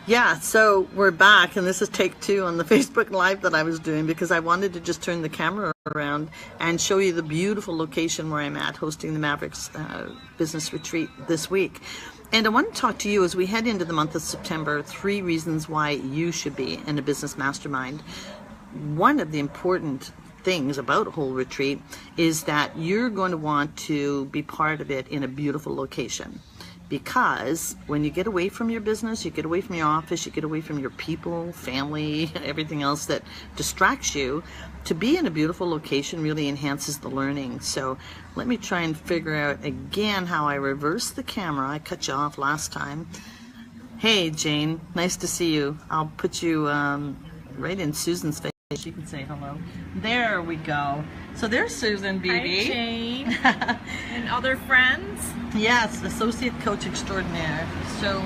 Yeah, so we're back, and this is take 2 on the Facebook Live that I was doing because I wanted to just turn the camera around and show you the beautiful location where I'm at, hosting the Mavericks Business Retreat this week. And I want to talk to you as we head into the month of September, 3 reasons why you should be in a business mastermind. One of the important things about a whole retreat is that you're going to want to be part of it in a beautiful location. Because when you get away from your business, you get away from your office, you get away from your people, family, everything else that distracts you, to be in a beautiful location really enhances the learning. So let me try and figure out again how I reverse the camera. I cut you off last time. Hey Jane, nice to see you. I'll put you right in Susan's face. She can say hello. There we go. So there's Susan, BB. Hi, Jane. And other friends. Yes, Associate Coach Extraordinaire. So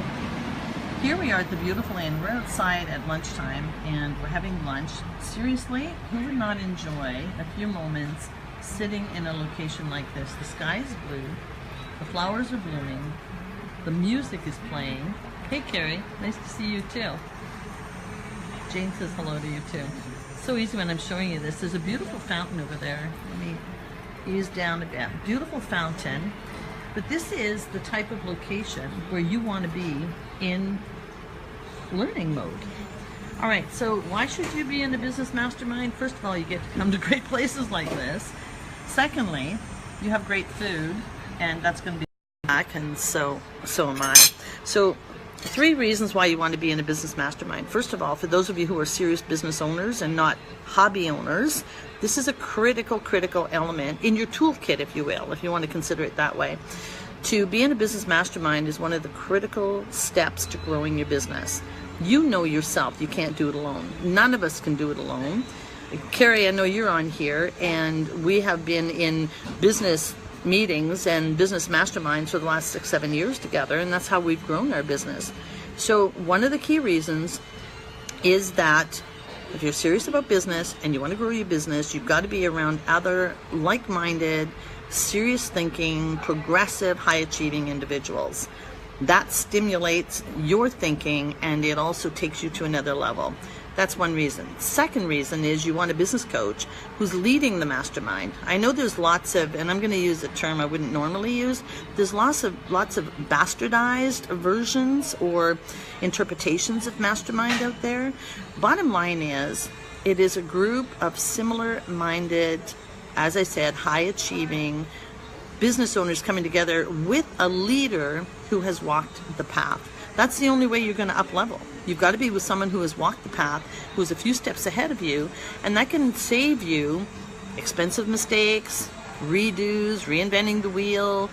here we are at the beautiful inn. We're outside at lunchtime and we're having lunch. Seriously, who would not enjoy a few moments sitting in a location like this? The sky is blue, the flowers are blooming, the music is playing. Hey Carrie, nice to see you too. Jane says hello to you too. So easy when I'm showing you this. There's a beautiful fountain over there. Let me ease down a bit. Beautiful fountain. But this is the type of location where you want to be in learning mode. All right, so why should you be in a business mastermind? First of all, you get to come to great places like this. Secondly, you have great food, and that's going to be back, and so am I. So 3 reasons why you want to be in a business mastermind. First of all, for those of you who are serious business owners and not hobby owners, this is a critical element in your toolkit, if you will, if you want to consider it that way. To be in a business mastermind is one of the critical steps to growing your business. You know yourself, you can't do it alone. None of us can do it alone. Carrie, I know you're on here, and we have been in business meetings and business masterminds for the last 6-7 years together, and that's how we've grown our business. So one of the key reasons is that if you're serious about business and you want to grow your business, you've got to be around other like-minded, serious thinking, progressive, high-achieving individuals. That stimulates your thinking, and it also takes you to another level. That's one reason. Second reason is you want a business coach who's leading the mastermind. I know there's lots of, and I'm going to use a term I wouldn't normally use, there's lots of bastardized versions or interpretations of mastermind out there. Bottom line is, it is a group of similar-minded, as I said, high-achieving business owners coming together with a leader who has walked the path. That's the only way you're going to up-level. You've got to be with someone who has walked the path, who's a few steps ahead of you, and that can save you expensive mistakes, redos, reinventing the wheel.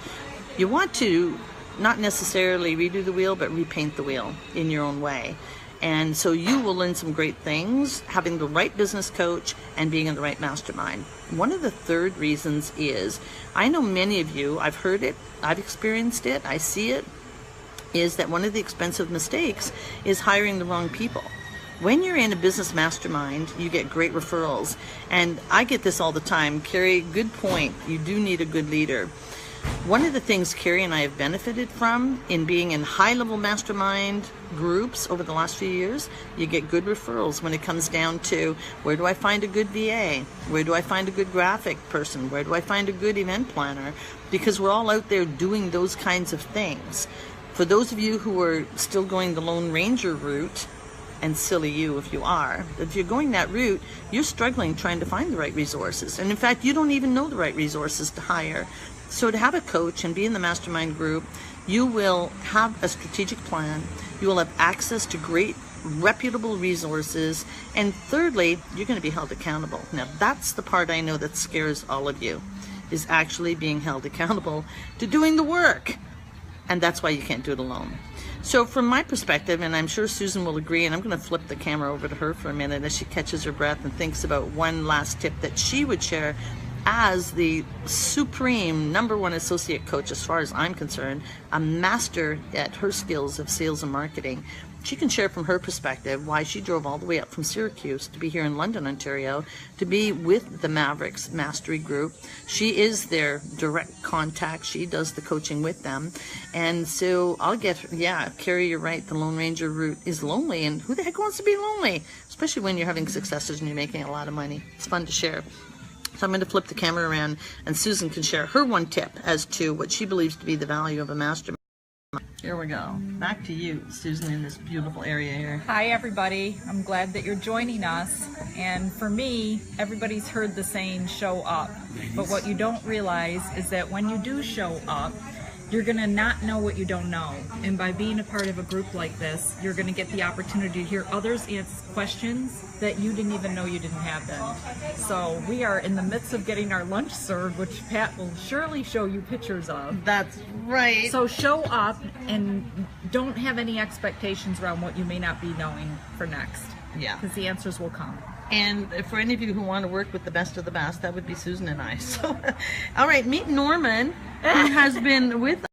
You want to not necessarily redo the wheel, but repaint the wheel in your own way. And so you will learn some great things having the right business coach and being in the right mastermind. One of the third reasons is, I know many of you, I've heard it, I've experienced it, I see it, is that one of the expensive mistakes is hiring the wrong people. When you're in a business mastermind, you get great referrals. And I get this all the time. Carrie, good point. You do need a good leader. One of the things Carrie and I have benefited from in being in high-level mastermind groups over the last few years, you get good referrals when it comes down to, where do I find a good VA? Where do I find a good graphic person? Where do I find a good event planner? Because we're all out there doing those kinds of things. For those of you who are still going the Lone Ranger route, and silly you if you are, if you're going that route, you're struggling trying to find the right resources. And in fact, you don't even know the right resources to hire. So to have a coach and be in the mastermind group, you will have a strategic plan, you will have access to great reputable resources, and thirdly, you're going to be held accountable. Now that's the part I know that scares all of you, is actually being held accountable to doing the work. And that's why you can't do it alone. So from my perspective, and I'm sure Susan will agree, and I'm going to flip the camera over to her for a minute as she catches her breath and thinks about one last tip that she would share as the supreme #1 associate coach, as far as I'm concerned, a master at her skills of sales and marketing. She can share from her perspective why she drove all the way up from Syracuse to be here in London, Ontario, to be with the Mavericks Mastery Group. She is their direct contact. She does the coaching with them. And so I'll get, Carrie, you're right, the Lone Ranger route is lonely, and who the heck wants to be lonely? Especially when you're having successes and you're making a lot of money. It's fun to share. So I'm going to flip the camera around, and Susan can share her one tip as to what she believes to be the value of a mastermind. Here we go. Back to you, Susan, in this beautiful area here. Hi, everybody. I'm glad that you're joining us. And for me, everybody's heard the saying, show up. But what you don't realize is that when you do show up, you're going to not know what you don't know. And by being a part of a group like this, you're going to get the opportunity to hear others answer questions that you didn't even know you didn't have them. So we are in the midst of getting our lunch served, which Pat will surely show you pictures of. That's right. So show up and don't have any expectations around what you may not be knowing for next. Yeah. Because the answers will come. And for any of you who want to work with the best of the best, that would be Susan and I. So, all right, meet Norman, who has been with